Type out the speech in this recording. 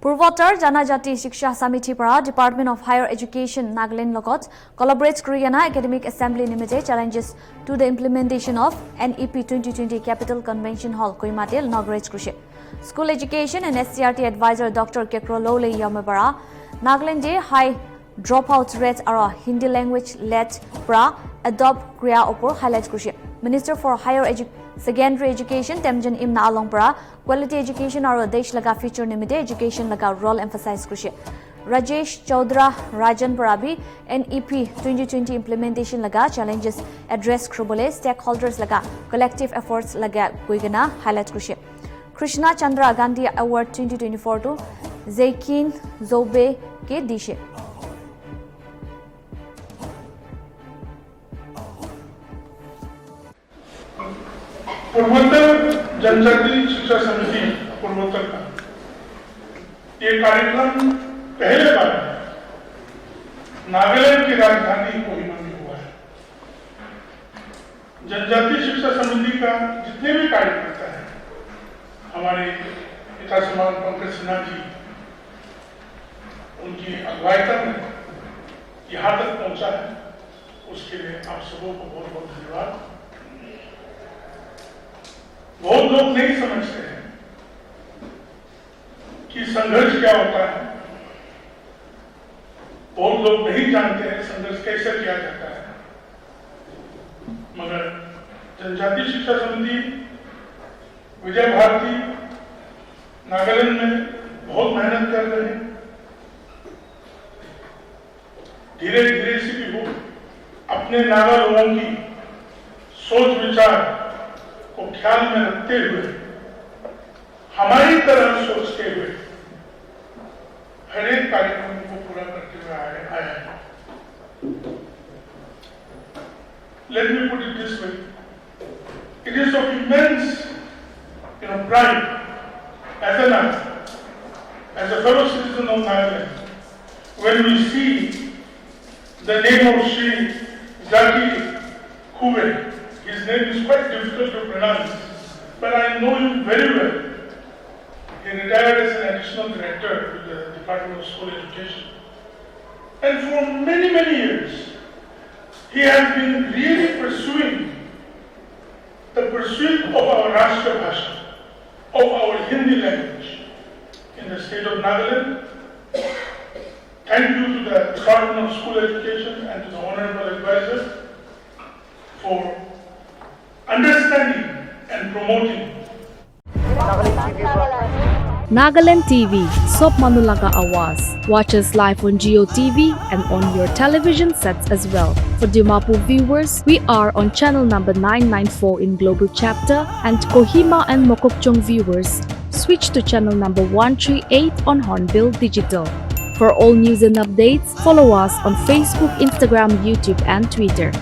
Purvottar Janajati Shiksha Samiti para Department of Higher Education Nagaland logot collaborates Koreana Academic Assembly Limited challenges to the implementation of NEP-2020 Capital Convention Hall Kohima inaugurates Krishna School Education and SCERT Advisor Dr. Kekhrielhoulie Yhome para Nagaland high dropout rates are Hindi language led para adopt Kriya opor highlights Krishna Minister for Higher Secondary Education Temjen Imna Along para Quality Education are Desh laga future nimite education laga role emphasize Krishna Rajesh Soundararajan para bhi NEP-2020 implementation laga challenges address Kekhrielhoulie stakeholders laga collective efforts laga guigana highlights Krishna Chandra Gandhi Award 2024 to Zakienei Khoubve ke dishe पूर्वोत्तर जनजाति शिक्षा समिति पूर्वोत्तर का ये कार्यक्रम पहले बार नागालैंड की राजधानी कोहिमा में हुआ है। जनजाति शिक्षा समिति का जितने भी कार्यकर्ता हैं, हमारे पिता समान पंकज सिन्हा जी उनकी अगुवाईता में यहाँ तक पहुंचा है, उसके लिए आप सबों को बहुत बहुत धन्यवाद। बहुत लोग नहीं समझते हैं कि संघर्ष क्या होता है, बहुत लोग नहीं जानते हैं संघर्ष कैसे किया जाता है, मगर जनजाति शिक्षा समिति विजय भारती नागालैंड में बहुत मेहनत कर रहे हैं। धीरे धीरे से भी वो अपने नागा लोगों की सोच विचार को ख्याल में रखते हुए हमारी तरह सोचते हुए हर एक कार्यक्रम को पूरा करते हुए आया है। Let me put it this way. It is of immense pride as an actor, as a fellow citizen of Nagaland, when we see the name of Shri Zakienei Khoubve. His name is quite difficult to pronounce, but I know him very well. He retired as an additional director with the Department of School Education. And for many, many years, he has been really pursuing the pursuit of our Rashtra Bhasha, of our Hindi language in the state of Nagaland. Thank you to the Department of School Education and to the Honorable Advisor for understanding and promoting Nagaland TV, Sop Manulaga Awas. Watch us live on Geo TV and on your television sets as well. For Dimapur viewers, we are on channel number 994 in Global Chapter, and Kohima and Mokokchung viewers, switch to channel number 138 on Hornbill Digital. For all news and updates, follow us on Facebook, Instagram, YouTube and Twitter.